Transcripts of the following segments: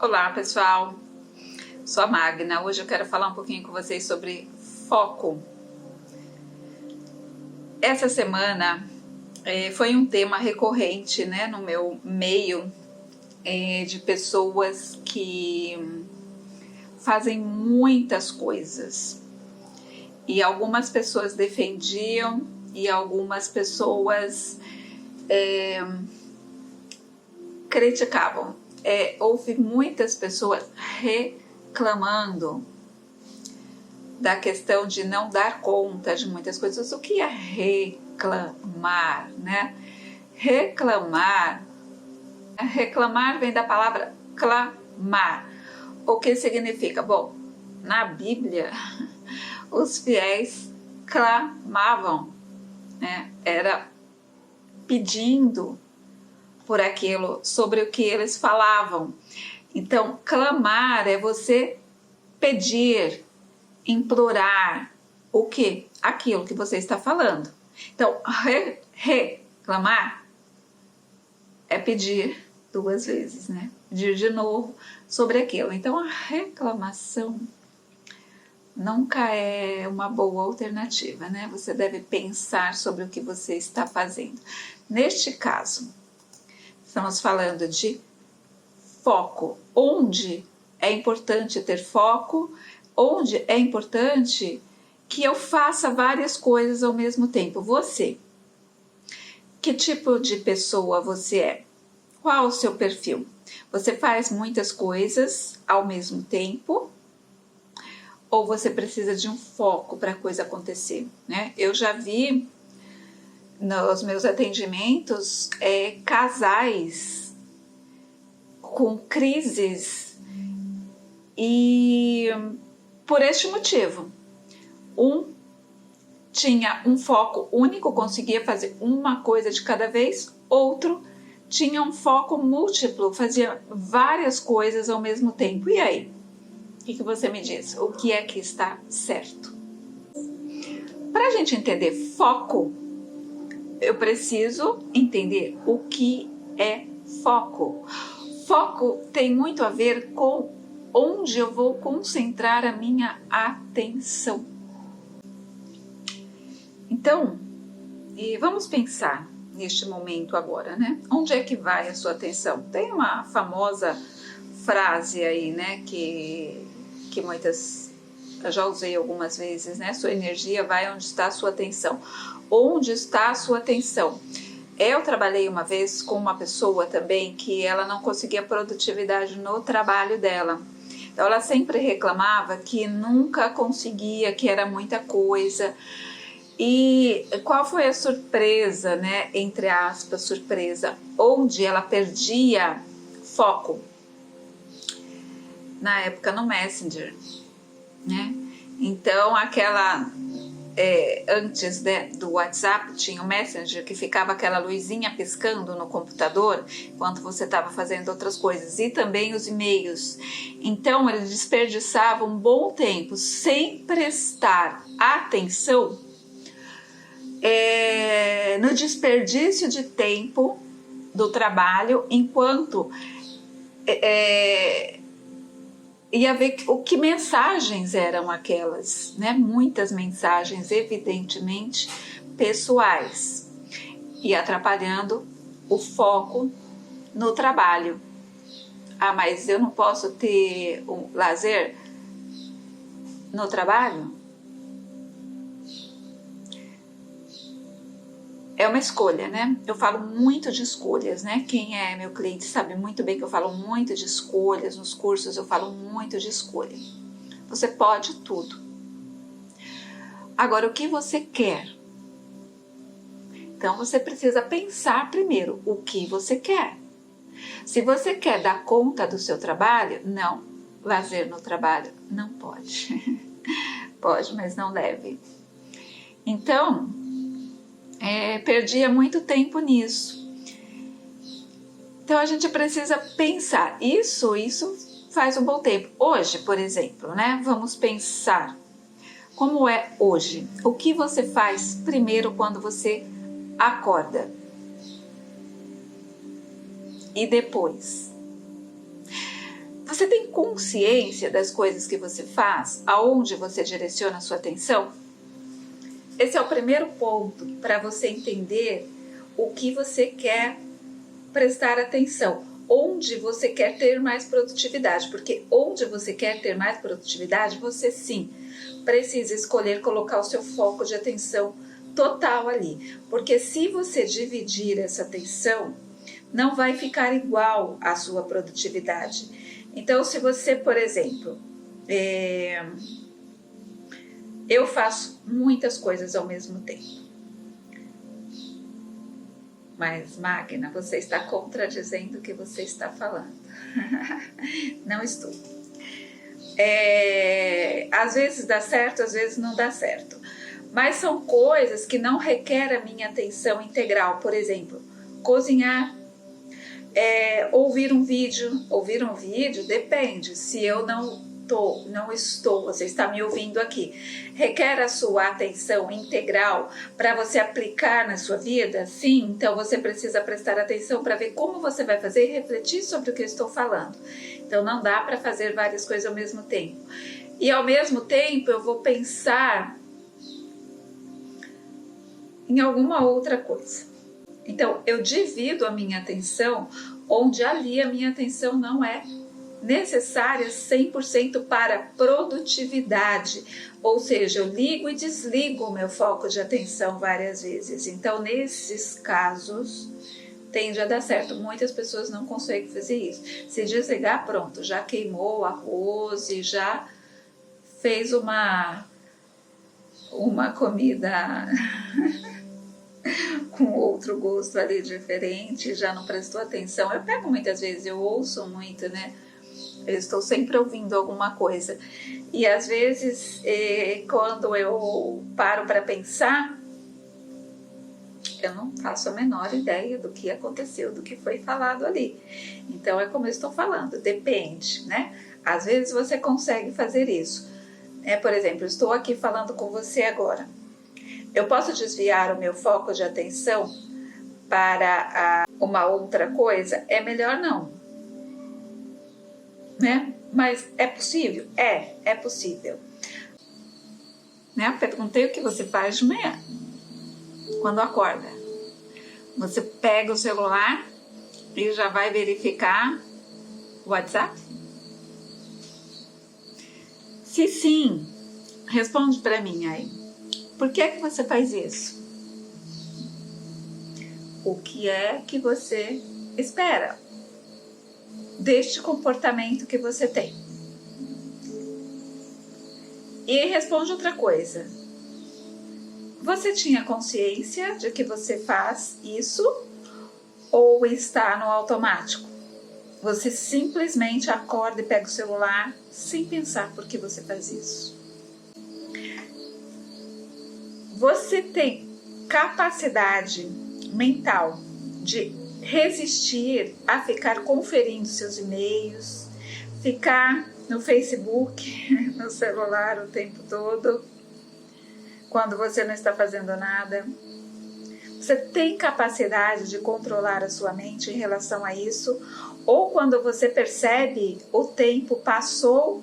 Olá pessoal, sou a Magna. Hoje eu quero falar um pouquinho com vocês sobre foco. Essa semana foi um tema recorrente, né, no meu meio de pessoas que fazem muitas coisas e algumas pessoas defendiam e algumas pessoas criticavam. Houve muitas pessoas reclamando da questão de não dar conta de muitas coisas. O que é reclamar, né? Reclamar vem da palavra clamar. O que significa? Bom, na Bíblia, os fiéis clamavam, né? Era pedindo por aquilo sobre o que eles falavam. Então, clamar é você pedir, implorar o que? Aquilo que você está falando. Então, reclamar é pedir duas vezes, né? Pedir de novo sobre aquilo. Então, a reclamação nunca é uma boa alternativa, né? Você deve pensar sobre o que você está fazendo. Neste caso, estamos falando de foco, onde é importante ter foco, onde é importante que eu faça várias coisas ao mesmo tempo. Você, que tipo de pessoa você é? Qual o seu perfil? Você faz muitas coisas ao mesmo tempo ou você precisa de um foco para a coisa acontecer, né? Eu já vi nos meus atendimentos casais com crises e por este motivo, um tinha um foco único, conseguia fazer uma coisa de cada vez, outro tinha um foco múltiplo, fazia várias coisas ao mesmo tempo. E aí? O que você me diz? O que é que está certo? Para a gente entender foco, eu preciso entender o que é foco. Foco tem muito a ver com onde eu vou concentrar a minha atenção. Então, vamos pensar neste momento agora, né? Onde é que vai a sua atenção? Tem uma famosa frase aí, né? Que muitas, eu já usei algumas vezes, né? Sua energia vai onde está a sua atenção. Onde está a sua atenção? Eu trabalhei uma vez com uma pessoa também que ela não conseguia produtividade no trabalho dela. Então ela sempre reclamava que nunca conseguia, que era muita coisa. E qual foi a surpresa, né? Entre aspas, surpresa, onde ela perdia foco? Na época no Messenger, né? Então aquela antes do WhatsApp tinha o Messenger que ficava aquela luzinha piscando no computador enquanto você estava fazendo outras coisas, e também os e-mails. Então ele desperdiçava um bom tempo sem prestar atenção no desperdício de tempo do trabalho, enquanto ia ver o que mensagens eram aquelas, né? Muitas mensagens, evidentemente, pessoais, e atrapalhando o foco no trabalho. Ah, mas eu não posso ter um lazer no trabalho? É uma escolha, né? Eu falo muito de escolhas, né? Quem é meu cliente sabe muito bem que eu falo muito de escolhas. Nos cursos eu falo muito de escolha. Você pode tudo. Agora, o que você quer? Então, você precisa pensar primeiro o que você quer. Se você quer dar conta do seu trabalho, não. Lazer no trabalho não pode. Pode, mas não deve. Então, perdia muito tempo nisso. Então a gente precisa pensar, isso faz um bom tempo. Hoje, por exemplo, né? Vamos pensar como é hoje. O que você faz primeiro quando você acorda? E depois? Você tem consciência das coisas que você faz? Aonde você direciona a sua atenção? Esse é o primeiro ponto para você entender o que você quer prestar atenção. Onde você quer ter mais produtividade. Porque onde você quer ter mais produtividade, você sim precisa escolher colocar o seu foco de atenção total ali. Porque se você dividir essa atenção, não vai ficar igual a sua produtividade. Então, se você, por exemplo, eu faço muitas coisas ao mesmo tempo. Mas, Magna, você está contradizendo o que você está falando. Não estou. Às vezes dá certo, às vezes não dá certo. Mas são coisas que não requerem a minha atenção integral. Por exemplo, cozinhar. Ouvir um vídeo depende. Se eu não estou, você está me ouvindo aqui, requer a sua atenção integral para você aplicar na sua vida? Sim, então você precisa prestar atenção para ver como você vai fazer e refletir sobre o que eu estou falando. Então não dá para fazer várias coisas ao mesmo tempo. E ao mesmo tempo eu vou pensar em alguma outra coisa. Então, eu divido a minha atenção, onde ali a minha atenção não é necessária 100% para produtividade. Ou seja, eu ligo e desligo o meu foco de atenção várias vezes. Então, nesses casos, tende a dar certo. Muitas pessoas não conseguem fazer isso. Se desligar, pronto, já queimou o arroz e já fez uma comida... com outro gosto ali diferente, já não prestou atenção. Eu pego muitas vezes, eu ouço muito, né? Eu estou sempre ouvindo alguma coisa. E às vezes, quando eu paro para pensar, eu não faço a menor ideia do que aconteceu, do que foi falado ali. Então, é como eu estou falando, depende, né? Às vezes você consegue fazer isso. Por exemplo, eu estou aqui falando com você agora. Eu posso desviar o meu foco de atenção para uma outra coisa? É melhor não, né? Mas é possível? É possível. Né? Eu perguntei o que você faz de manhã, quando acorda. Você pega o celular e já vai verificar o WhatsApp? Se sim, responde para mim aí. Por que é que você faz isso? O que é que você espera deste comportamento que você tem? E responde outra coisa. Você tinha consciência de que você faz isso ou está no automático? Você simplesmente acorda e pega o celular sem pensar por que você faz isso. Você tem capacidade mental de resistir a ficar conferindo seus e-mails, ficar no Facebook, no celular o tempo todo, quando você não está fazendo nada? Você tem capacidade de controlar a sua mente em relação a isso? Ou quando você percebe o tempo passou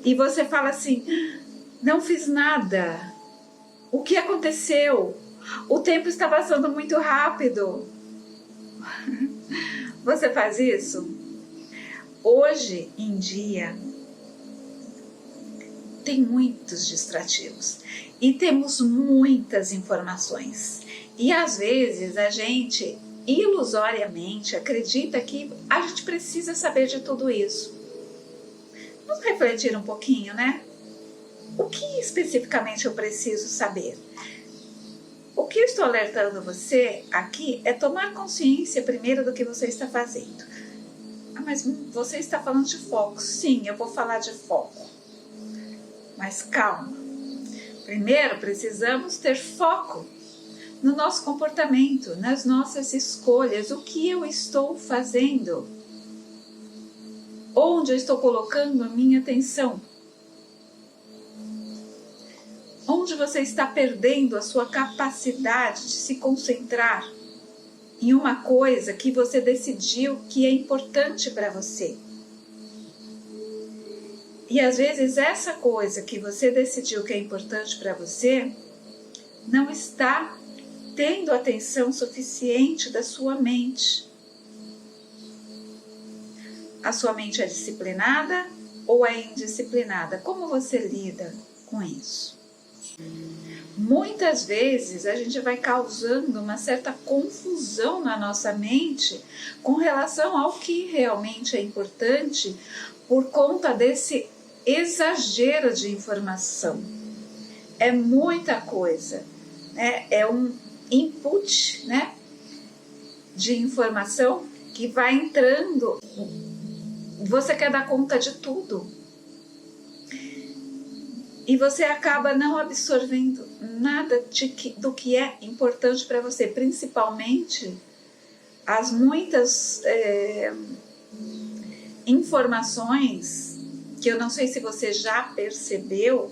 e você fala assim, não fiz nada. O que aconteceu? O tempo está passando muito rápido. Você faz isso? Hoje em dia, tem muitos distrativos e temos muitas informações. E às vezes a gente, ilusoriamente, acredita que a gente precisa saber de tudo isso. Vamos refletir um pouquinho, né? O que especificamente eu preciso saber? O que eu estou alertando você aqui é tomar consciência primeiro do que você está fazendo. Mas você está falando de foco. Sim, eu vou falar de foco. Mas calma. Primeiro precisamos ter foco no nosso comportamento, nas nossas escolhas. O que eu estou fazendo? Onde eu estou colocando a minha atenção? Onde você está perdendo a sua capacidade de se concentrar em uma coisa que você decidiu que é importante para você? E às vezes essa coisa que você decidiu que é importante para você não está tendo atenção suficiente da sua mente. A sua mente é disciplinada ou é indisciplinada? Como você lida com isso? Muitas vezes a gente vai causando uma certa confusão na nossa mente com relação ao que realmente é importante por conta desse exagero de informação. É muita coisa, né? É um input, né, de informação que vai entrando. Você quer dar conta de tudo e você acaba não absorvendo nada do que é importante para você, principalmente as muitas informações que eu não sei se você já percebeu,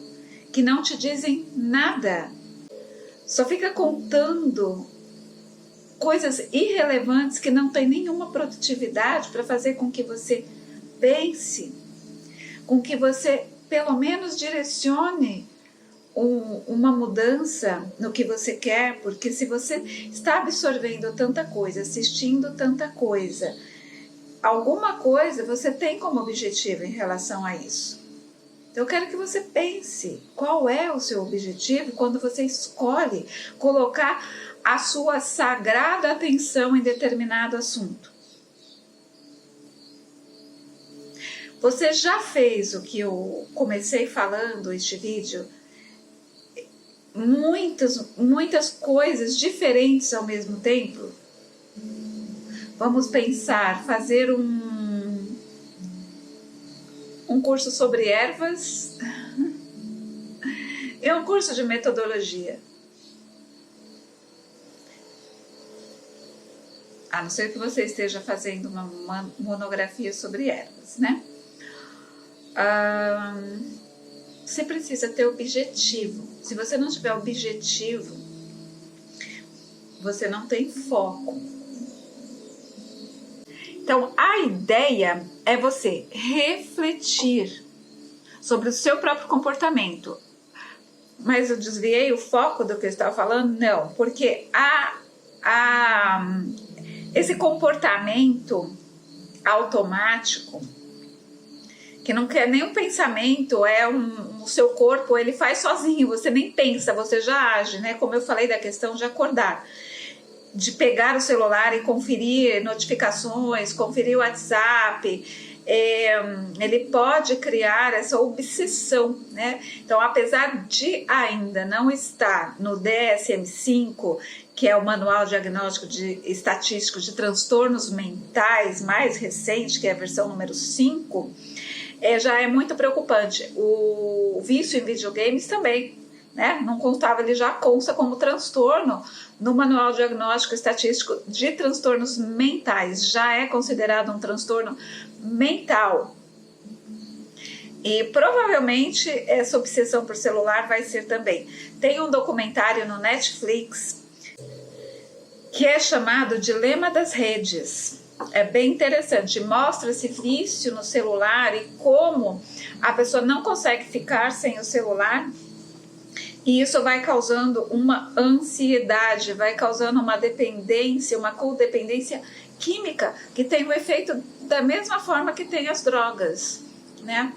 que não te dizem nada. Só fica contando coisas irrelevantes que não tem nenhuma produtividade para fazer com que você pense, com que você pelo menos direcione uma mudança no que você quer, porque se você está absorvendo tanta coisa, assistindo tanta coisa, alguma coisa você tem como objetivo em relação a isso. Então eu quero que você pense qual é o seu objetivo quando você escolhe colocar a sua sagrada atenção em determinado assunto. Você já fez o que eu comecei falando este vídeo? Muitas coisas diferentes ao mesmo tempo? Vamos pensar, fazer um curso sobre ervas e um curso de metodologia. A não ser que você esteja fazendo uma monografia sobre ervas, né? Você precisa ter objetivo. Se você não tiver objetivo, você não tem foco. Então, a ideia é você refletir sobre o seu próprio comportamento. Mas eu desviei o foco do que eu estava falando? Não, porque esse comportamento automático, que não quer nem um pensamento, o seu corpo, ele faz sozinho, você nem pensa, você já age, né? Como eu falei da questão de acordar, de pegar o celular e conferir notificações, conferir o WhatsApp, ele pode criar essa obsessão, né? Então, apesar de ainda não estar no DSM-5, que é o Manual Diagnóstico Estatístico de Transtornos Mentais mais recente, que é a versão número 5, já é muito preocupante. O vício em videogames também, né? Não constava, ele já consta como transtorno no Manual Diagnóstico Estatístico de Transtornos Mentais, já é considerado um transtorno mental. E provavelmente essa obsessão por celular vai ser também. Tem um documentário no Netflix que é chamado Dilema das Redes. É bem interessante, mostra esse vício no celular e como a pessoa não consegue ficar sem o celular, e isso vai causando uma ansiedade, vai causando uma dependência, uma codependência química, que tem o efeito da mesma forma que tem as drogas, né?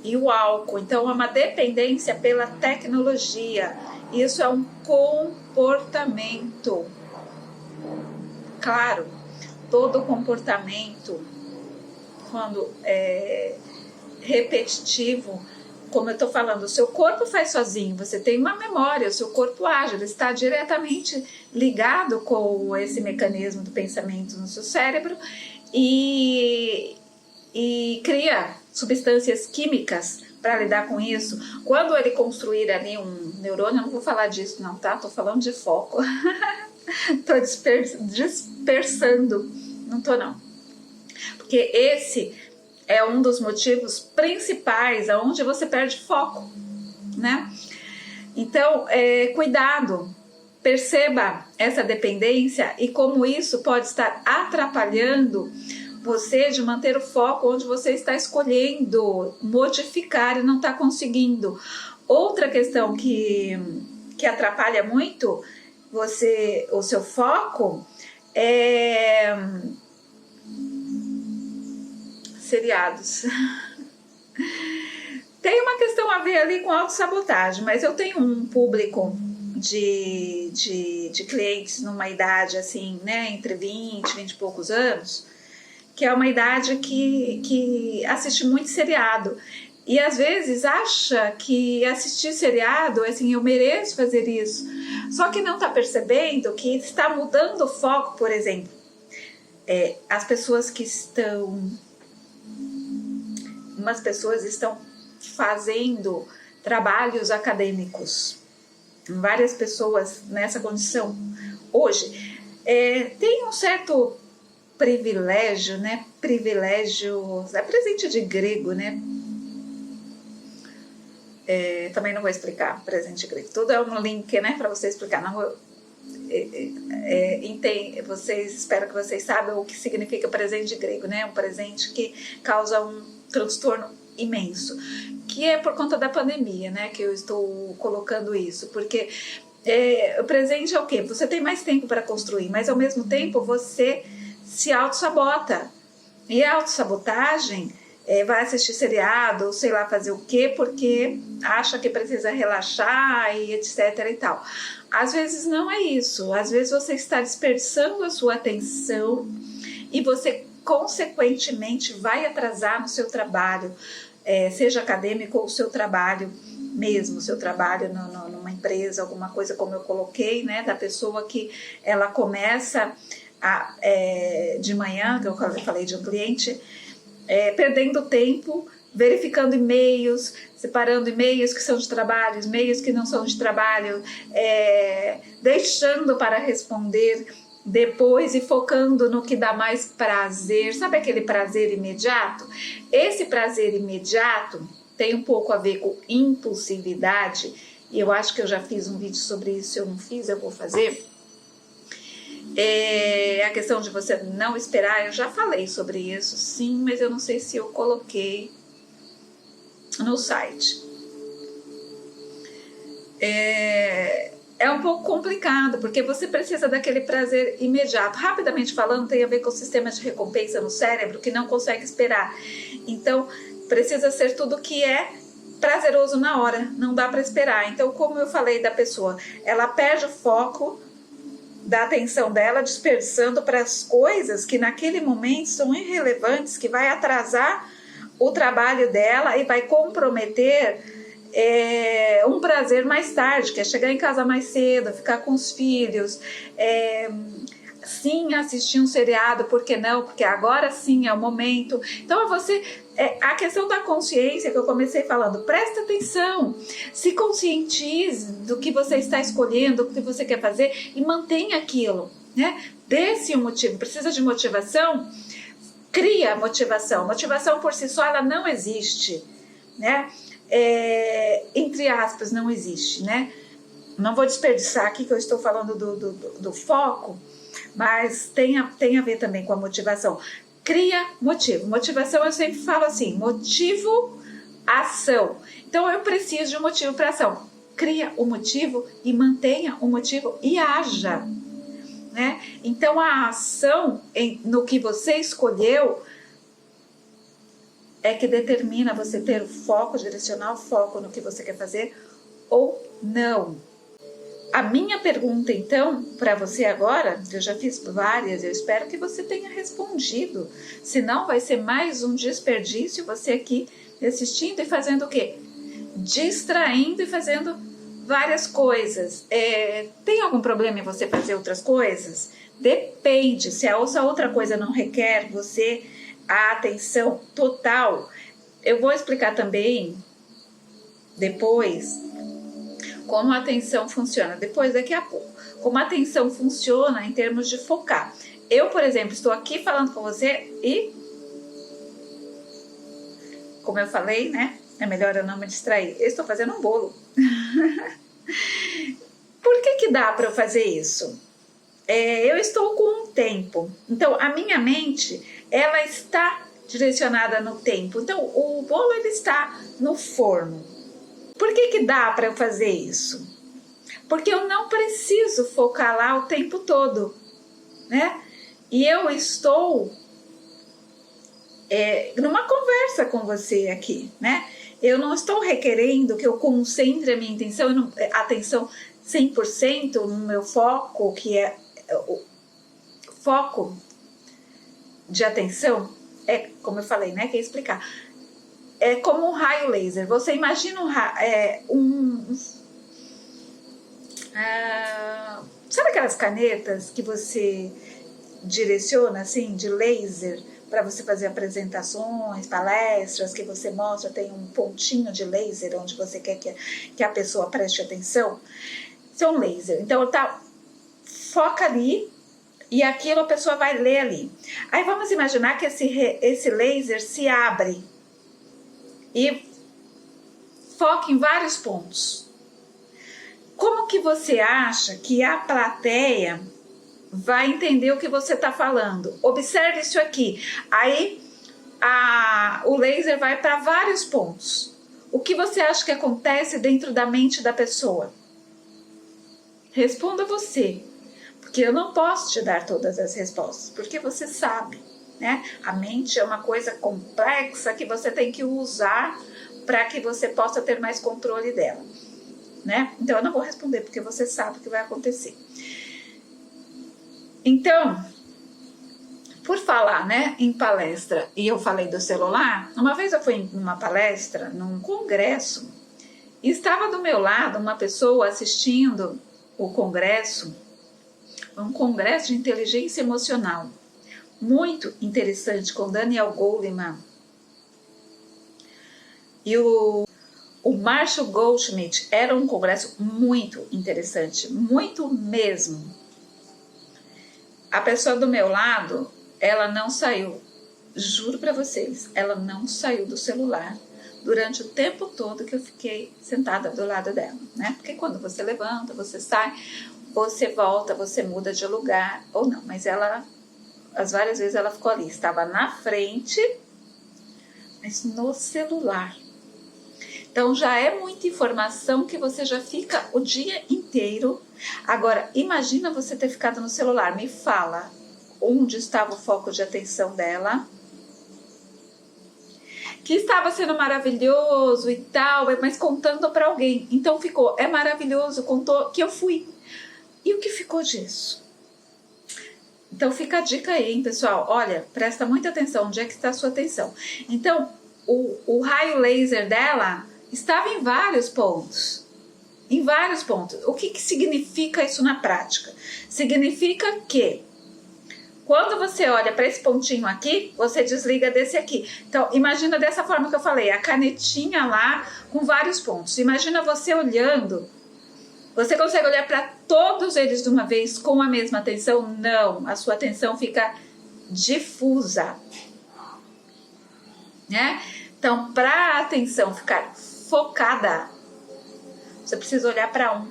E o álcool. Então é uma dependência pela tecnologia. Isso é um comportamento. Claro, todo comportamento, quando é repetitivo, como eu estou falando, o seu corpo faz sozinho, você tem uma memória, o seu corpo age, ele está diretamente ligado com esse mecanismo do pensamento no seu cérebro e cria substâncias químicas para lidar com isso. Quando ele construir ali um neurônio, eu não vou falar disso não, tá? Estou falando de foco. Estou dispersando, não estou não. Porque esse é um dos motivos principais aonde você perde foco, né? Então, cuidado, perceba essa dependência e como isso pode estar atrapalhando você de manter o foco onde você está escolhendo modificar e não está conseguindo. Outra questão que atrapalha muito o seu foco é seriados. Tem uma questão a ver ali com autossabotagem, mas eu tenho um público de clientes numa idade assim, né, entre 20 e poucos anos, que é uma idade que assiste muito seriado. E às vezes acha que assistir seriado, assim, eu mereço fazer isso. Só que não está percebendo que está mudando o foco, por exemplo. As pessoas que estão... Umas pessoas estão fazendo trabalhos acadêmicos. Várias pessoas nessa condição. Hoje, tem um certo privilégio, né? Privilégio... É presente de grego, né? Também não vou explicar presente grego, tudo é um link, né, para você explicar. Não, espero que vocês saibam o que significa presente grego, né? Um presente que causa um transtorno imenso, que é por conta da pandemia, né, que eu estou colocando isso, porque o presente é o quê? Você tem mais tempo para construir, mas ao mesmo tempo você se auto-sabota, e a autossabotagem vai assistir seriado, ou sei lá fazer o quê, porque acha que precisa relaxar e etc e tal. Às vezes não é isso, às vezes você está desperdiçando a sua atenção e você consequentemente vai atrasar no seu trabalho, seja acadêmico ou seu trabalho mesmo, seu trabalho numa empresa, alguma coisa como eu coloquei, né, da pessoa que ela começa de manhã, que eu falei de um cliente, perdendo tempo, verificando e-mails, separando e-mails que são de trabalho, e-mails que não são de trabalho, deixando para responder depois e focando no que dá mais prazer. Sabe aquele prazer imediato? Esse prazer imediato tem um pouco a ver com impulsividade, e eu acho que eu já fiz um vídeo sobre isso. Se eu não fiz, eu vou fazer. A questão de você não esperar, eu já falei sobre isso, sim, mas eu não sei se eu coloquei no site. É um pouco complicado, porque você precisa daquele prazer imediato. Rapidamente falando, tem a ver com o sistema de recompensa no cérebro, que não consegue esperar. Então, precisa ser tudo que é prazeroso na hora, não dá para esperar. Então, como eu falei da pessoa, ela perde o foco da atenção dela, dispersando para as coisas que naquele momento são irrelevantes, que vai atrasar o trabalho dela e vai comprometer um prazer mais tarde, que é chegar em casa mais cedo, ficar com os filhos, sim, assistir um seriado, por que não? Porque agora sim é o momento. Então a questão da consciência que eu comecei falando, presta atenção, se conscientize do que você está escolhendo, do que você quer fazer e mantenha aquilo, né? Dê-se um motivo. Precisa de motivação? Cria motivação. Motivação por si só, ela não existe, né? Entre aspas, não existe, né? Não vou desperdiçar aqui que eu estou falando do foco, mas tem a ver também com a motivação. Cria motivo. Motivação, eu sempre falo assim, motivo, ação. Então eu preciso de um motivo para ação. Cria o motivo e mantenha o motivo e haja, né? Então a ação no que você escolheu é que determina você ter o foco, direcionar o foco no que você quer fazer ou não. A minha pergunta, então, para você agora, eu já fiz várias, eu espero que você tenha respondido. Senão vai ser mais um desperdício você aqui assistindo e fazendo o quê? Distraindo e fazendo várias coisas. Tem algum problema em você fazer outras coisas? Depende. Se a outra coisa não requer você a atenção total. Eu vou explicar também depois como a atenção funciona, daqui a pouco, como a atenção funciona em termos de focar. Eu, por exemplo, estou aqui falando com você e, como eu falei, né, é melhor eu não me distrair. Eu estou fazendo um bolo. Por que dá para eu fazer isso? Eu estou com um tempo, então a minha mente, ela está direcionada no tempo. Então, o bolo ele está no forno. Por que dá para eu fazer isso? Porque eu não preciso focar lá o tempo todo, né? E eu estou numa conversa com você aqui, né? Eu não estou requerendo que eu concentre a minha atenção 100% no meu foco, que é o foco de atenção, como eu falei, né? Quer explicar? É como um raio laser. Você imagina sabe aquelas canetas que você direciona assim de laser para você fazer apresentações, palestras, que você mostra, tem um pontinho de laser onde você quer que a pessoa preste atenção? Isso é um laser. Então foca ali e aquilo a pessoa vai ler ali. Aí vamos imaginar que esse laser se abre e foca em vários pontos. Como que você acha que a plateia vai entender o que você está falando? Observe isso aqui. Aí o laser vai para vários pontos. O que você acha que acontece dentro da mente da pessoa? Responda você, porque eu não posso te dar todas as respostas, porque você sabe, né? A mente é uma coisa complexa que você tem que usar para que você possa ter mais controle dela, né? Então eu não vou responder, porque você sabe o que vai acontecer. Então, por falar, né, em palestra, e eu falei do celular, uma vez eu fui em uma palestra, num congresso, e estava do meu lado uma pessoa assistindo o congresso, um congresso de inteligência emocional, muito interessante, com Daniel Goleman e o Marshall Goldschmidt. Era um congresso muito interessante, muito mesmo. A pessoa do meu lado, ela não saiu, juro para vocês, ela não saiu do celular durante o tempo todo que eu fiquei sentada do lado dela, né? Porque quando você levanta, você sai, você volta, você muda de lugar ou não, mas ela, as várias vezes ela ficou ali, estava na frente, mas no celular. Então já é muita informação que você já fica o dia inteiro. Agora, imagina você ter ficado no celular. Me fala onde estava o foco de atenção dela, que estava sendo maravilhoso e tal, mas contando para alguém. Então ficou, é maravilhoso, contou que eu fui. E o que ficou disso? Então fica a dica aí, hein, pessoal? Olha, presta muita atenção, onde é que está a sua atenção? Então, o raio laser dela estava em vários pontos. Em vários pontos. O que significa isso na prática? Significa que quando você olha para esse pontinho aqui, você desliga desse aqui. Então, imagina dessa forma que eu falei, a canetinha lá com vários pontos. Imagina você olhando. Você consegue olhar para todos eles de uma vez com a mesma atenção? Não, a sua atenção fica difusa, né? Então, para a atenção ficar focada, você precisa olhar para um.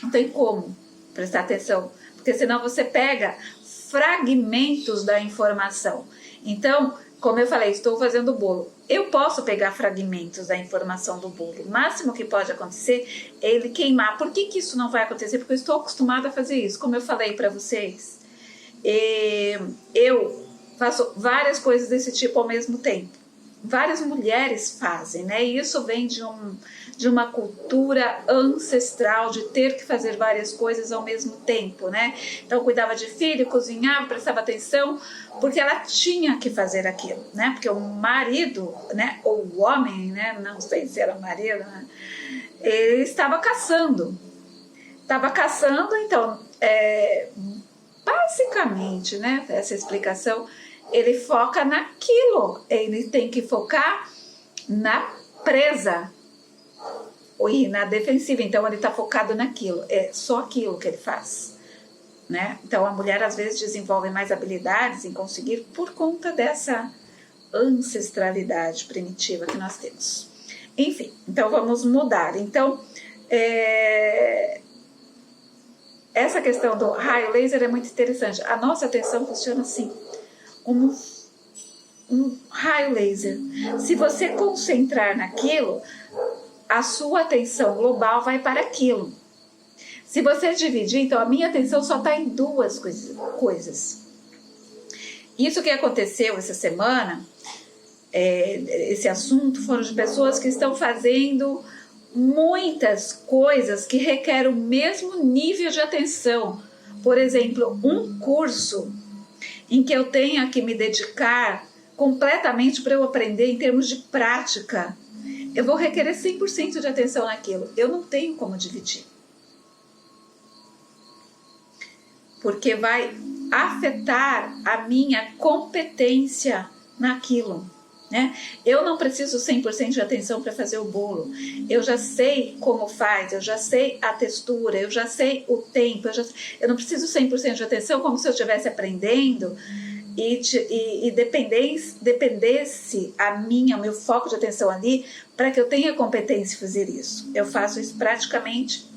Não tem como prestar atenção, porque senão você pega fragmentos da informação. Então, como eu falei, estou fazendo o bolo. Eu posso pegar fragmentos da informação do bolo. O máximo que pode acontecer é ele queimar. Por que isso não vai acontecer? Porque eu estou acostumada a fazer isso. Como eu falei para vocês, eu faço várias coisas desse tipo ao mesmo tempo. Várias mulheres fazem, né? E isso vem de uma cultura ancestral de ter que fazer várias coisas ao mesmo tempo, né? Então cuidava de filho, cozinhava, prestava atenção, porque ela tinha que fazer aquilo, né? Porque o marido, né? Ou o homem, né? Não sei se era o marido, né? Ele estava caçando. Então, basicamente, né? Essa explicação. Ele foca naquilo, ele tem que focar na presa e na defensiva, então ele está focado naquilo, é só aquilo que ele faz, né? Então a mulher às vezes desenvolve mais habilidades em conseguir por conta dessa ancestralidade primitiva que nós temos. Enfim, então vamos mudar. Então, essa questão do raio laser é muito interessante. A nossa atenção funciona assim, como um raio laser. Se você concentrar naquilo, a sua atenção global vai para aquilo. Se você dividir, então a minha atenção só está em duas coisas. Isso que aconteceu essa semana, esse assunto, foram de pessoas que estão fazendo muitas coisas que requerem o mesmo nível de atenção. Por exemplo, um curso em que eu tenha que me dedicar completamente para eu aprender em termos de prática, eu vou requerer 100% de atenção naquilo. Eu não tenho como dividir. Porque vai afetar a minha competência naquilo, né? Eu não preciso 100% de atenção para fazer o bolo. Eu já sei como faz, eu já sei a textura, eu já sei o tempo, eu não preciso 100% de atenção como se eu estivesse aprendendo e dependesse o meu foco de atenção ali para que eu tenha competência em fazer isso. Eu faço isso praticamente,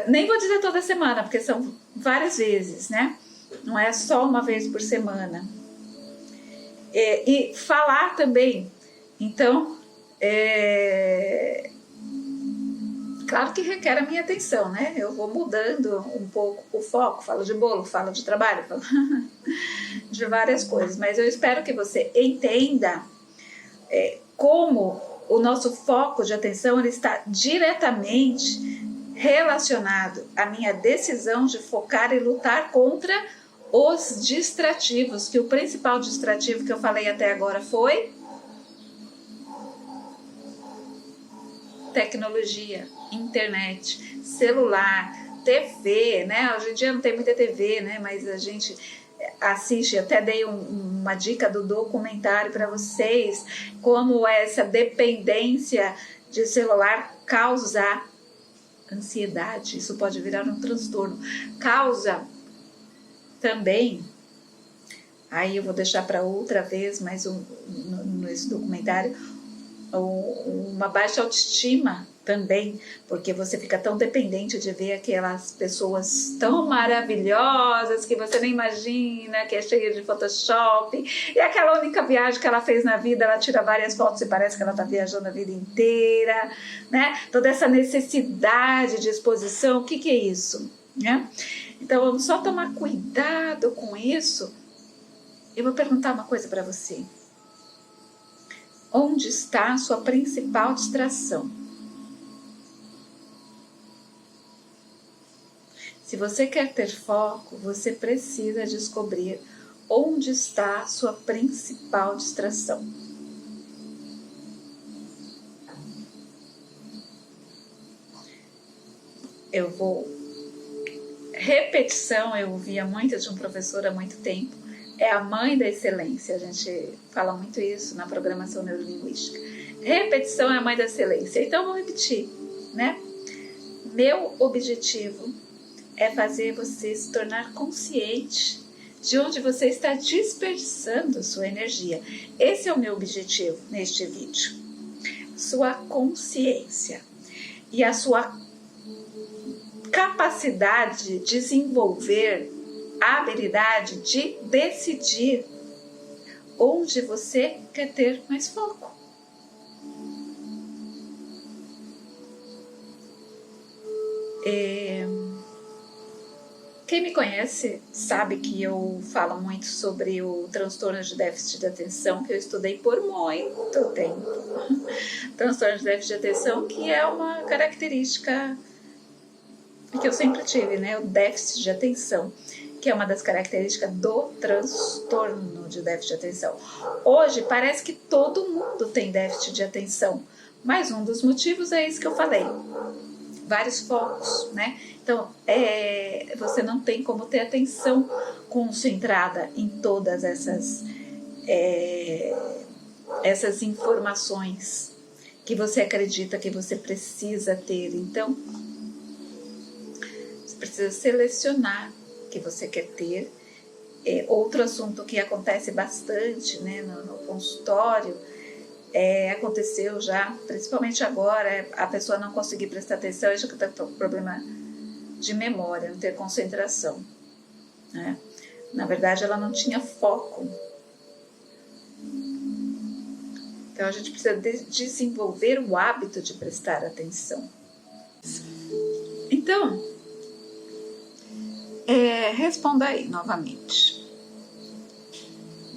nem vou dizer toda semana, porque são várias vezes, né? Não é só uma vez por semana. E falar também. Então, claro que requer a minha atenção, né? Eu vou mudando um pouco o foco, falo de bolo, falo de trabalho, falo de várias coisas, mas eu espero que você entenda como o nosso foco de atenção ele está diretamente relacionado à minha decisão de focar e lutar contra os distrativos, que o principal distrativo que eu falei até agora foi tecnologia, internet, celular, TV, né? Hoje em dia não tem muita TV, né? Mas a gente assiste, até dei uma dica do documentário para vocês, como essa dependência de celular causa ansiedade, isso pode virar um transtorno, causa também, aí eu vou deixar para outra vez, mas nesse documentário, uma baixa autoestima também, porque você fica tão dependente de ver aquelas pessoas tão maravilhosas que você nem imagina, que é cheia de Photoshop, e aquela única viagem que ela fez na vida, ela tira várias fotos e parece que ela está viajando a vida inteira, né? Toda essa necessidade de exposição, o que é isso, né? Então vamos só tomar cuidado com isso. Eu vou perguntar uma coisa para você. Onde está a sua principal distração? Se você quer ter foco, você precisa descobrir onde está a sua principal distração. Repetição, eu ouvia muito de um professor há muito tempo, é a mãe da excelência. A gente fala muito isso na programação neurolinguística. Repetição é a mãe da excelência. Então, eu vou repetir, né? Meu objetivo é fazer você se tornar consciente de onde você está desperdiçando sua energia. Esse é o meu objetivo neste vídeo. Sua consciência e a sua capacidade de desenvolver a habilidade de decidir onde você quer ter mais foco. Quem me conhece sabe que eu falo muito sobre o transtorno de déficit de atenção, que eu estudei por muito tempo. Transtorno de déficit de atenção, que é uma característica que eu sempre tive, né? O déficit de atenção, que é uma das características do transtorno de déficit de atenção. Hoje parece que todo mundo tem déficit de atenção, mas um dos motivos é isso que eu falei. Vários focos, né? Então, você não tem como ter atenção concentrada em todas essas informações que você acredita que você precisa ter. Então, você precisa selecionar o que você quer ter. Outro assunto que acontece bastante, né, no consultório, aconteceu já, principalmente agora, a pessoa não conseguir prestar atenção, já que está com problema de memória, não ter concentração, né? Na verdade, ela não tinha foco. Então, a gente precisa desenvolver o hábito de prestar atenção. Então, responda aí novamente.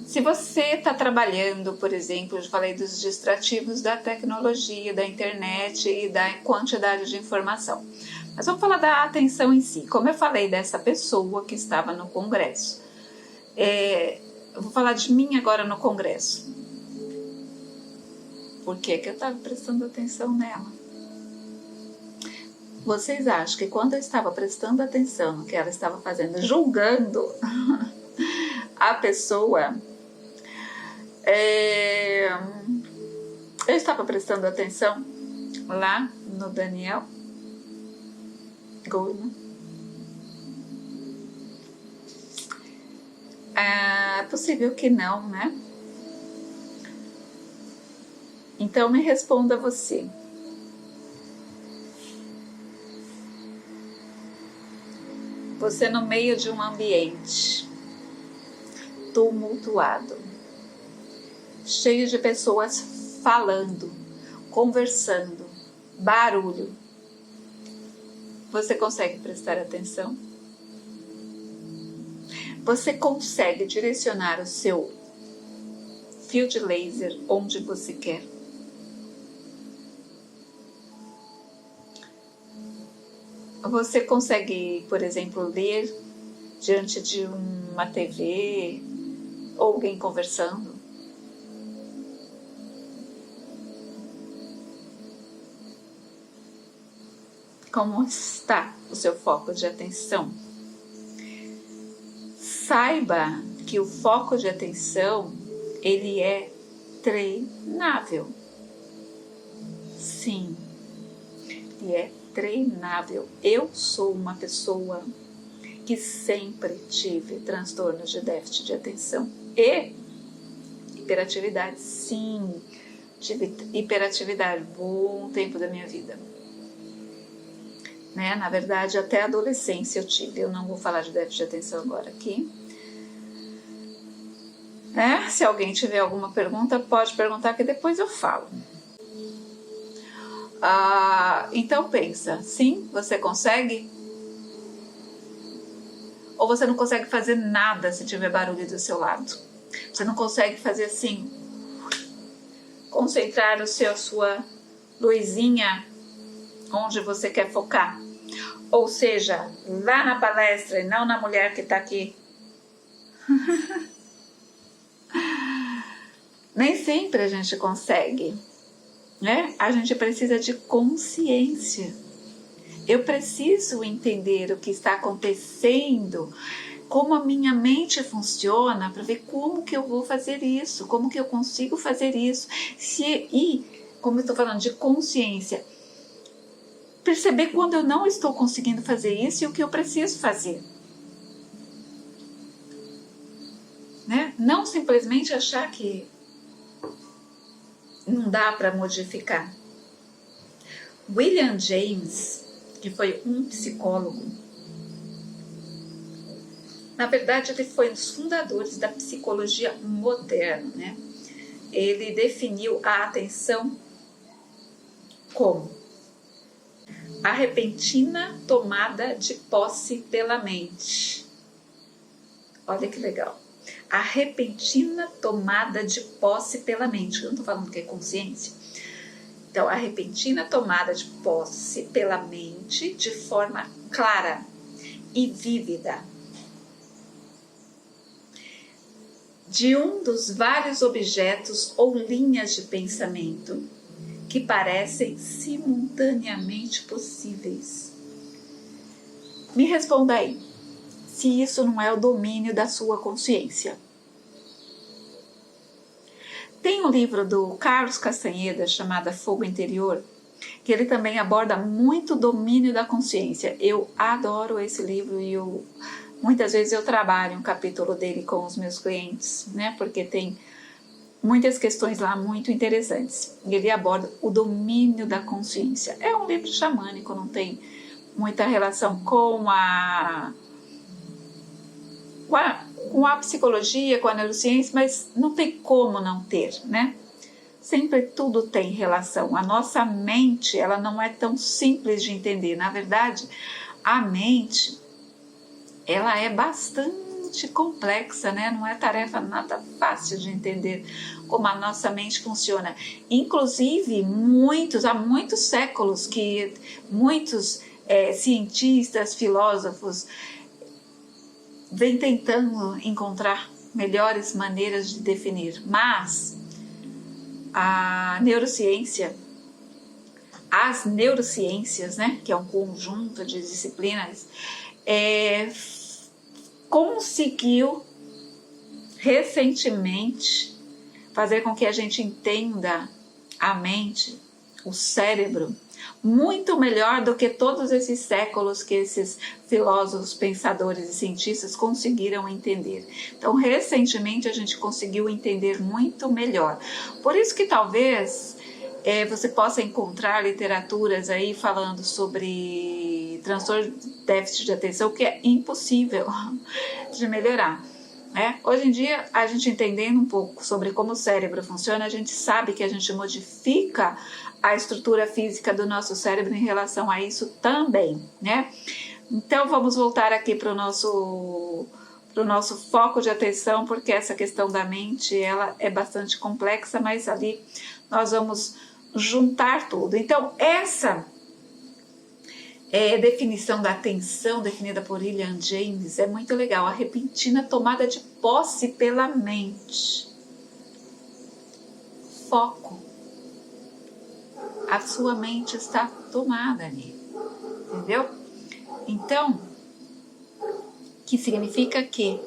Se você está trabalhando, por exemplo, eu falei dos distrativos da tecnologia, da internet e da quantidade de informação. Mas vamos falar da atenção em si. Como eu falei dessa pessoa que estava no congresso. Eu vou falar de mim agora no congresso. Por que eu estava prestando atenção nela? Vocês acham que quando eu estava prestando atenção no que ela estava fazendo, julgando a pessoa, eu estava prestando atenção lá no Daniel Goleman? É possível que não, né? Então me responda você. Você no meio de um ambiente tumultuado, cheio de pessoas falando, conversando, barulho. Você consegue prestar atenção? Você consegue direcionar o seu fio de laser onde você quer? Você consegue, por exemplo, ler diante de uma TV ou alguém conversando? Como está o seu foco de atenção? Saiba que o foco de atenção, ele é treinável. Sim, ele é treinável. Eu sou uma pessoa que sempre tive transtornos de déficit de atenção e hiperatividade. Sim, tive hiperatividade bom tempo da minha vida. Né? Na verdade, até a adolescência eu tive. Eu não vou falar de déficit de atenção agora aqui. Se alguém tiver alguma pergunta, pode perguntar que depois eu falo. Então pensa, sim, você consegue? Ou você não consegue fazer nada se tiver barulho do seu lado? Você não consegue fazer assim, concentrar a sua luzinha onde você quer focar? Ou seja, lá na palestra e não na mulher que está aqui. Nem sempre a gente consegue, né? A gente precisa de consciência. Eu preciso entender o que está acontecendo, como a minha mente funciona, para ver como que eu vou fazer isso, como que eu consigo fazer isso. E, como eu estou falando de consciência, perceber quando eu não estou conseguindo fazer isso e o que eu preciso fazer. Né? Não simplesmente achar que não dá para modificar. William James, que foi um psicólogo, na verdade ele foi um dos fundadores da psicologia moderna, né? Ele definiu a atenção como a repentina tomada de posse pela mente. Olha que legal. A repentina tomada de posse pela mente. Eu não estou falando que é consciência. Então, a repentina tomada de posse pela mente de forma clara e vívida de um dos vários objetos ou linhas de pensamento que parecem simultaneamente possíveis. Me responda aí, se isso não é o domínio da sua consciência. Tem um livro do Carlos Castaneda chamado Fogo Interior, que ele também aborda muito o domínio da consciência. Eu adoro esse livro e muitas vezes eu trabalho um capítulo dele com os meus clientes, né? Porque tem muitas questões lá muito interessantes. Ele aborda o domínio da consciência. É um livro xamânico, não tem muita relação com a psicologia, com a neurociência, mas não tem como não ter, né? Sempre tudo tem relação. A nossa mente, ela não é tão simples de entender. Na verdade, a mente, ela é bastante complexa, né? Não é tarefa nada fácil de entender como a nossa mente funciona. Inclusive, há muitos séculos que muitos cientistas, filósofos vêm tentando encontrar melhores maneiras de definir, mas a neurociência, as neurociências, né, que é um conjunto de disciplinas, conseguiu recentemente fazer com que a gente entenda a mente, o cérebro, muito melhor do que todos esses séculos que esses filósofos, pensadores e cientistas conseguiram entender. Então, recentemente a gente conseguiu entender muito melhor. Por isso que talvez você possa encontrar literaturas aí falando sobre transtorno de déficit de atenção, que é impossível de melhorar. Hoje em dia, a gente entendendo um pouco sobre como o cérebro funciona, a gente sabe que a gente modifica a estrutura física do nosso cérebro em relação a isso também, né? Então, vamos voltar aqui para o nosso foco de atenção, porque essa questão da mente, ela é bastante complexa, mas ali nós vamos juntar tudo. Então, essa definição da atenção, definida por William James, é muito legal. A repentina tomada de posse pela mente. Foco. A sua mente está tomada ali. Entendeu? Então, que significa que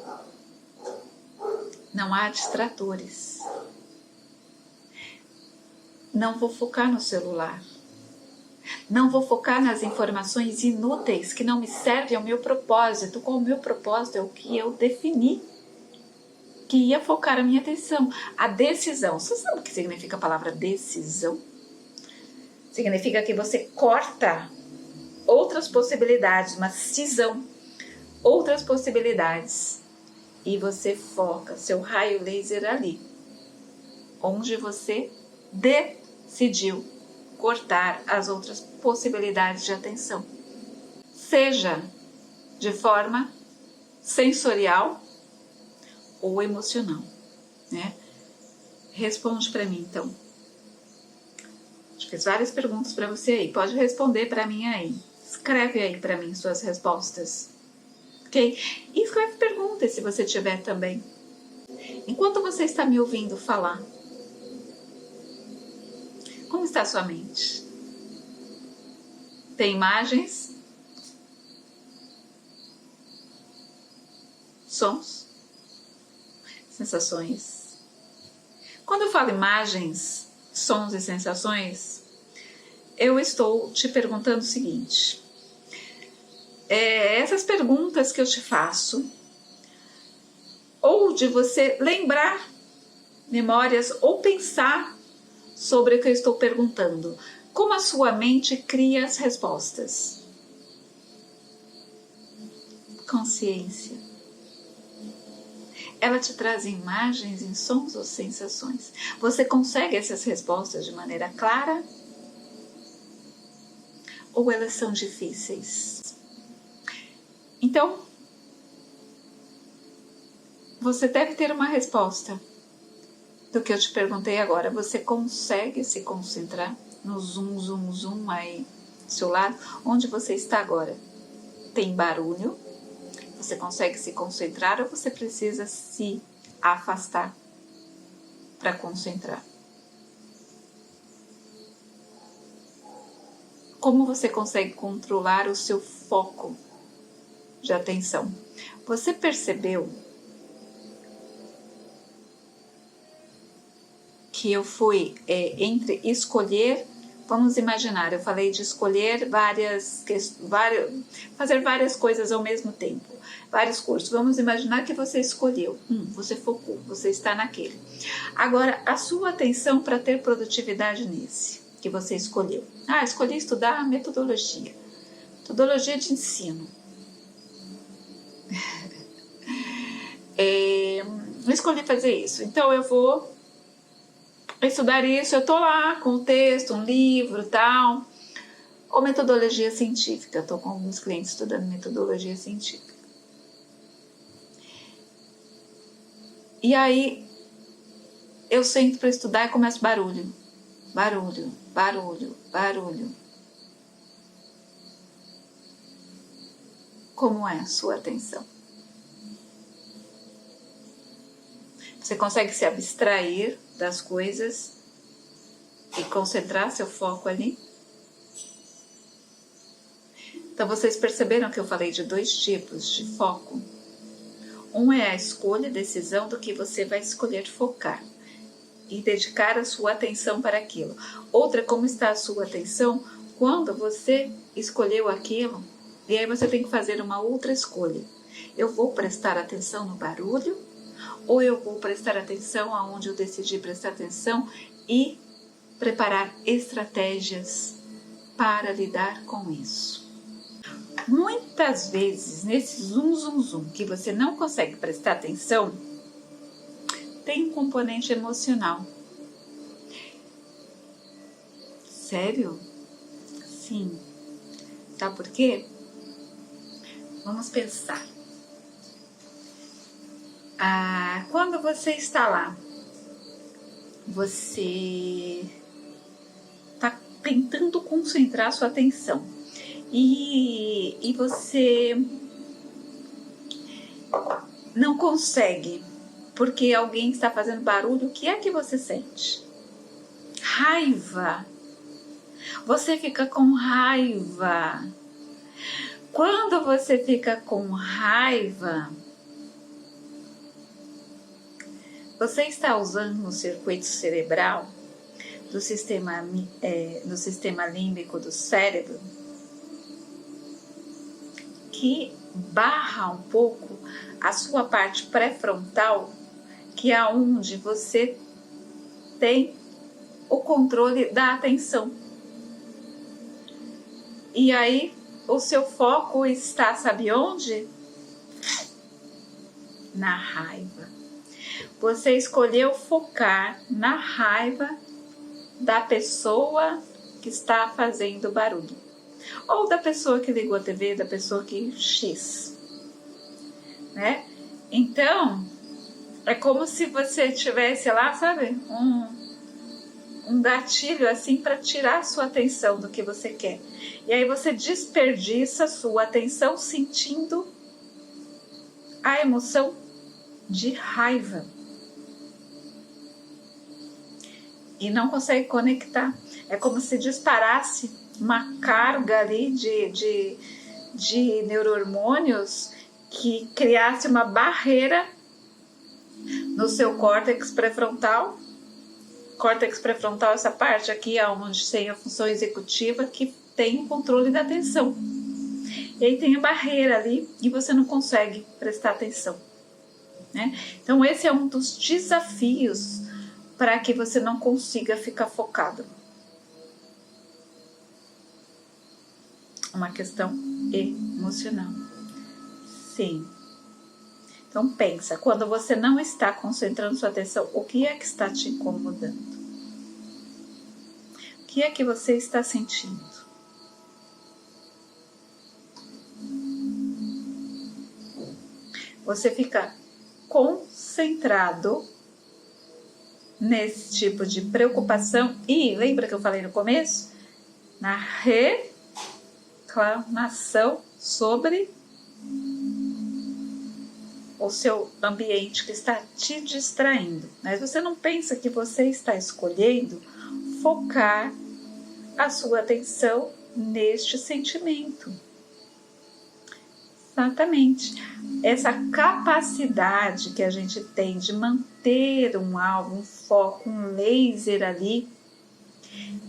não há distratores. Não vou focar no celular. Não vou focar nas informações inúteis que não me servem ao meu propósito. Qual o meu propósito? É o que eu defini que ia focar a minha atenção. A decisão. Você sabe o que significa a palavra decisão? Significa que você corta outras possibilidades, uma cisão, outras possibilidades. E você foca seu raio laser ali, onde você decidiu cortar as outras possibilidades de atenção, seja de forma sensorial ou emocional, né? Responde para mim, então. Fiz várias perguntas para você aí, pode responder para mim aí. Escreve aí para mim suas respostas, ok? E escreve perguntas se você tiver também. Enquanto você está me ouvindo falar, como está a sua mente? Tem imagens? Sons? Sensações? Quando eu falo imagens, sons e sensações, eu estou te perguntando o seguinte. Essas perguntas que eu te faço, ou de você lembrar memórias ou pensar sobre o que eu estou perguntando. Como a sua mente cria as respostas? Consciência. Ela te traz imagens em sons ou sensações. Você consegue essas respostas de maneira clara? Ou elas são difíceis? Então, você deve ter uma resposta do que eu te perguntei agora. Você consegue se concentrar no zoom, zoom, zoom aí do seu lado? Onde você está agora? Tem barulho? Você consegue se concentrar ou você precisa se afastar para concentrar? Como você consegue controlar o seu foco de atenção? Você percebeu que eu fui entre escolher, vamos imaginar, eu falei de escolher fazer várias coisas ao mesmo tempo, vários cursos. Vamos imaginar que você escolheu, você focou, você está naquele. Agora, a sua atenção para ter produtividade nesse que você escolheu. Escolhi estudar metodologia. Metodologia de ensino. Eu escolhi fazer isso. Então eu vou estudar isso. Eu tô lá com o texto, um livro e tal. Ou metodologia científica. Eu tô com alguns clientes estudando metodologia científica. E aí eu sento para estudar e começo barulho. Barulho, barulho, barulho. Como é a sua atenção? Você consegue se abstrair das coisas e concentrar seu foco ali? Então vocês perceberam que eu falei de 2 tipos de foco? Um é a escolha, decisão do que você vai escolher focar e dedicar a sua atenção para aquilo. Outra é como está a sua atenção quando você escolheu aquilo e aí você tem que fazer uma outra escolha. Eu vou prestar atenção no barulho ou eu vou prestar atenção aonde eu decidi prestar atenção e preparar estratégias para lidar com isso. Muitas vezes, nesse zoom que você não consegue prestar atenção, tem um componente emocional. Sério? Sim. Sabe por quê? Vamos pensar. Quando você está lá, você está tentando concentrar sua atenção e você não consegue porque alguém está fazendo barulho. O que é que você sente? Raiva. Você fica com raiva. Quando você fica com raiva, você está usando o circuito cerebral do sistema límbico do cérebro, que barra um pouco a sua parte pré-frontal, que é onde você tem o controle da atenção. E aí o seu foco está, sabe onde? Na raiva. Você escolheu focar na raiva da pessoa que está fazendo barulho. Ou da pessoa que ligou a TV, da pessoa que X. Né? Então, é como se você tivesse lá, sabe, um gatilho assim para tirar a sua atenção do que você quer. E aí você desperdiça a sua atenção sentindo a emoção de raiva. E não consegue conectar. É como se disparasse uma carga ali de neurohormônios que criasse uma barreira no seu córtex pré-frontal. Córtex pré-frontal, essa parte aqui é onde tem a função executiva que tem o controle da atenção. E aí tem a barreira ali e você não consegue prestar atenção. Né? Então esse é um dos desafios para que você não consiga ficar focado. Uma questão emocional. Sim. Então pensa, quando você não está concentrando sua atenção, o que é que está te incomodando? O que é que você está sentindo? Você fica concentrado nesse tipo de preocupação e lembra que eu falei no começo? Na reclamação sobre o seu ambiente que está te distraindo. Mas você não pensa que você está escolhendo focar a sua atenção neste sentimento. Exatamente. Essa capacidade que a gente tem de manter um alvo, um foco, um laser ali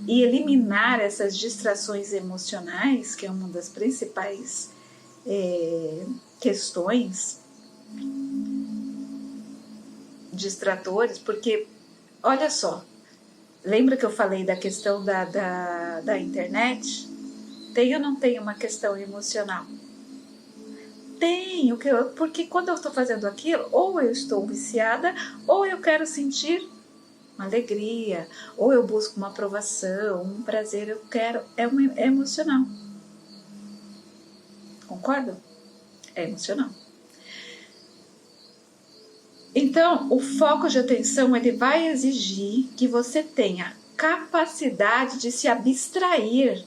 e eliminar essas distrações emocionais, que é uma das principais questões, distratores, porque, olha só, lembra que eu falei da questão da internet? Tenho ou não tenho uma questão emocional? Tenho, porque quando eu estou fazendo aquilo, ou eu estou viciada, ou eu quero sentir uma alegria, ou eu busco uma aprovação, um prazer, eu quero, é emocional. Concorda? É emocional. Então, o foco de atenção, ele vai exigir que você tenha capacidade de se abstrair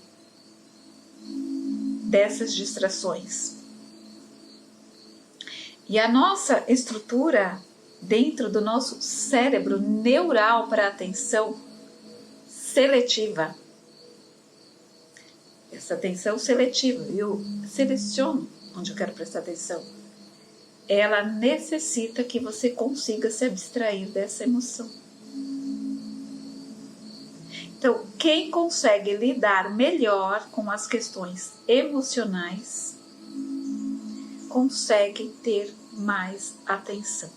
dessas distrações. E a nossa estrutura dentro do nosso cérebro neural para atenção seletiva. Essa atenção seletiva, eu seleciono onde eu quero prestar atenção. Ela necessita que você consiga se abstrair dessa emoção. Então, quem consegue lidar melhor com as questões emocionais, consegue ter mais atenção.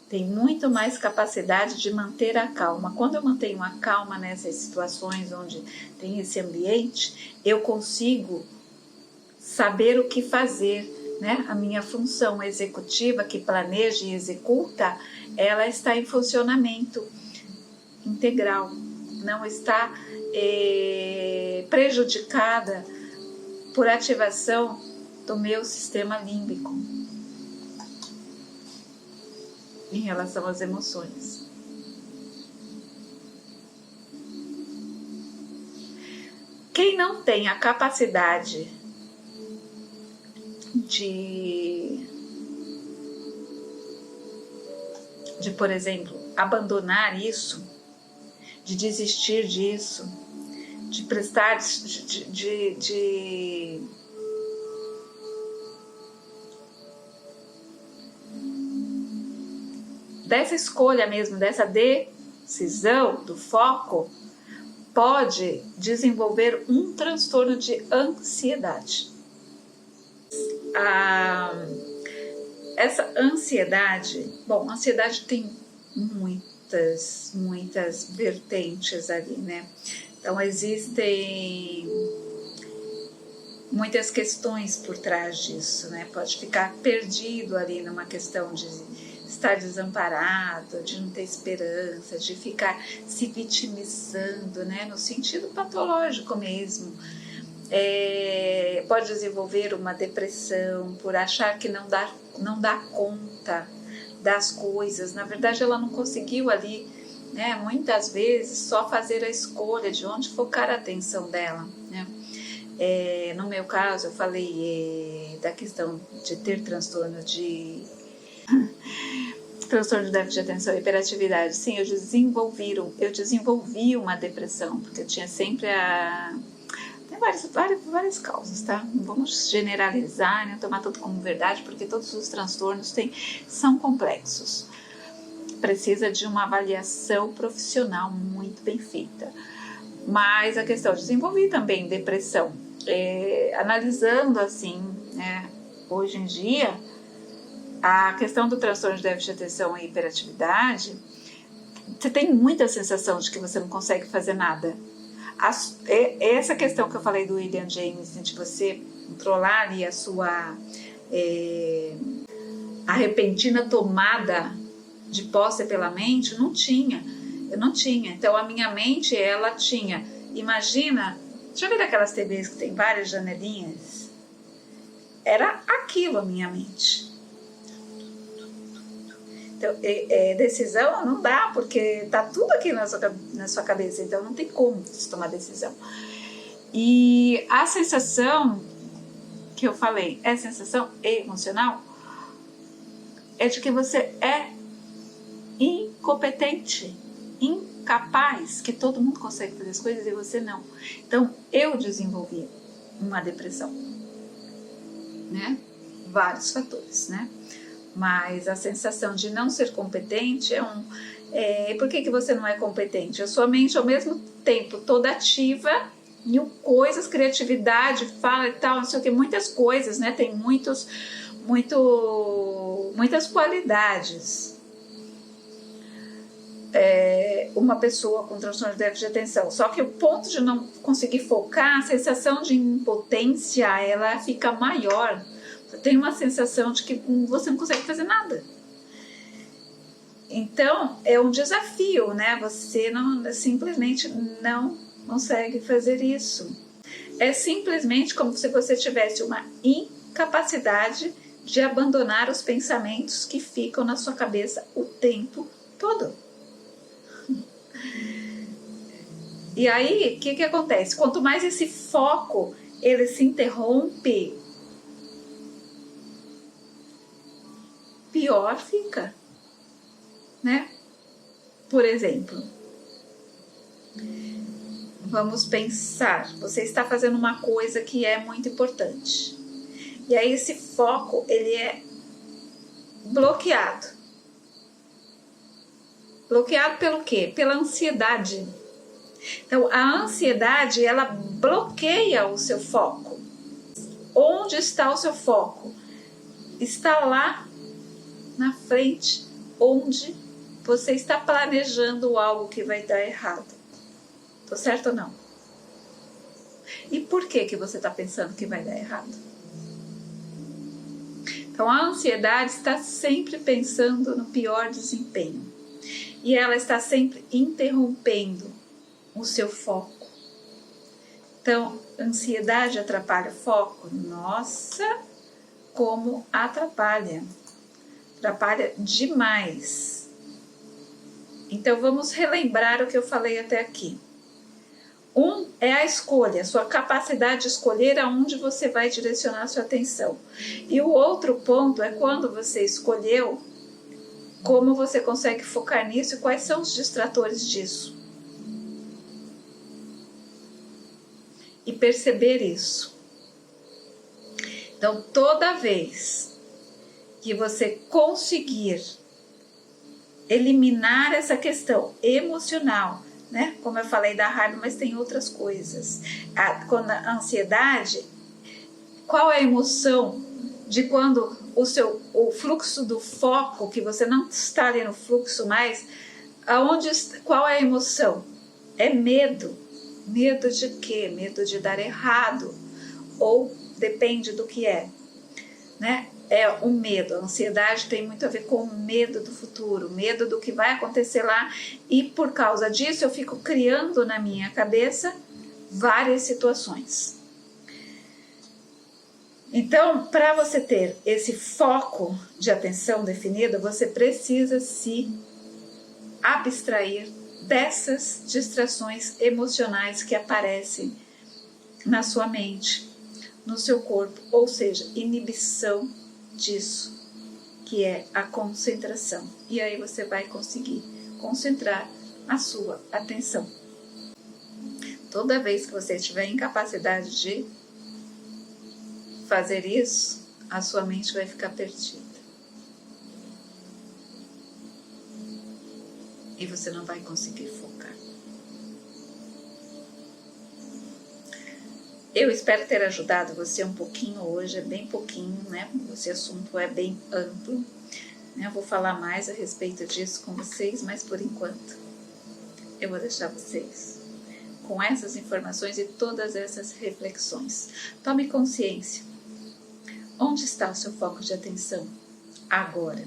Tem muito mais capacidade de manter a calma. Quando eu mantenho a calma nessas situações onde tem esse ambiente, eu consigo saber o que fazer, né? A minha função executiva, que planeja e executa, ela está em funcionamento integral, não está prejudicada por ativação do meu sistema límbico em relação às emoções. Quem não tem a capacidade de, por exemplo, abandonar isso, de desistir disso, de prestar, dessa escolha mesmo, dessa decisão, do foco, pode desenvolver um transtorno de ansiedade. Essa ansiedade, bom, a ansiedade tem muitas vertentes ali, né? Então existem muitas questões por trás disso, né? Pode ficar perdido ali numa questão de estar desamparado, de não ter esperança, de ficar se vitimizando, né? No sentido patológico mesmo. Pode desenvolver uma depressão por achar que não dá conta das coisas. Na verdade, ela não conseguiu ali, né, muitas vezes, só fazer a escolha de onde focar a atenção dela, né? No meu caso, eu falei da questão de ter transtorno de déficit de atenção e hiperatividade. Sim, eu desenvolvi uma depressão, porque eu tinha sempre tem várias causas, tá? Não vamos generalizar, nem tomar tudo como verdade, porque todos os transtornos são complexos. Precisa de uma avaliação profissional muito bem feita. Mas a questão, eu desenvolvi também depressão. Analisando assim, né, hoje em dia, a questão do transtorno de déficit de atenção e hiperatividade, você tem muita sensação de que você não consegue fazer nada. Essa questão que eu falei do William James, de você controlar ali a sua a repentina tomada de posse pela mente, eu não tinha. Então a minha mente, ela tinha, imagina, deixa eu ver aquelas TVs que tem várias janelinhas, era aquilo a minha mente. Então, decisão não dá, porque tá tudo aqui na sua cabeça, então não tem como você tomar decisão. E a sensação que eu falei, é sensação emocional, é de que você é incompetente, incapaz, que todo mundo consegue fazer as coisas e você não. Então, eu desenvolvi uma depressão, né? Vários fatores, né? Mas a sensação de não ser competente por que você não é competente? A sua mente, ao mesmo tempo, toda ativa, mil coisas, criatividade, fala e tal, não sei o que, muitas coisas, né? Tem muitas qualidades. uma pessoa com transtorno de déficit de atenção. Só que o ponto de não conseguir focar, a sensação de impotência, ela fica maior. Você tem uma sensação de que você não consegue fazer nada. Então, é um desafio, né? Você simplesmente não consegue fazer isso. É simplesmente como se você tivesse uma incapacidade de abandonar os pensamentos que ficam na sua cabeça o tempo todo. E aí, o que acontece? Quanto mais esse foco ele se interrompe, pior fica, né? Por exemplo, vamos pensar, você está fazendo uma coisa que é muito importante. E aí esse foco, ele é bloqueado. Bloqueado pelo quê? Pela ansiedade. Então, a ansiedade, ela bloqueia o seu foco. Onde está o seu foco? Está lá na frente, onde você está planejando algo que vai dar errado. Tô certo ou não? E por que você está pensando que vai dar errado? Então, a ansiedade está sempre pensando no pior desempenho. E ela está sempre interrompendo o seu foco. Então, ansiedade atrapalha o foco? Nossa, como atrapalha. Atrapalha demais. Então, vamos relembrar o que eu falei até aqui. Um é a escolha, a sua capacidade de escolher aonde você vai direcionar a sua atenção. E o outro ponto é quando você escolheu, como você consegue focar nisso e quais são os distratores disso. E perceber isso. Então, toda vez que você conseguir eliminar essa questão emocional, né? Como eu falei da raiva, mas tem outras coisas. Quando a ansiedade, qual é a emoção de quando o fluxo do foco, que você não está ali no fluxo mais, qual é a emoção? É medo. Medo de quê? Medo de dar errado. Ou depende do que é, né? É o medo. A ansiedade tem muito a ver com o medo do futuro, medo do que vai acontecer lá, e por causa disso eu fico criando na minha cabeça várias situações. Então, para você ter esse foco de atenção definido, você precisa se abstrair dessas distrações emocionais que aparecem na sua mente, no seu corpo, ou seja, inibição disso, que é a concentração. E aí você vai conseguir concentrar a sua atenção. Toda vez que você tiver incapacidade de fazer isso, a sua mente vai ficar perdida. E você não vai conseguir focar. Eu espero ter ajudado você um pouquinho hoje, é bem pouquinho, né? Esse assunto é bem amplo. Eu vou falar mais a respeito disso com vocês, mas por enquanto eu vou deixar vocês com essas informações e todas essas reflexões. Tome consciência. Onde está o seu foco de atenção agora?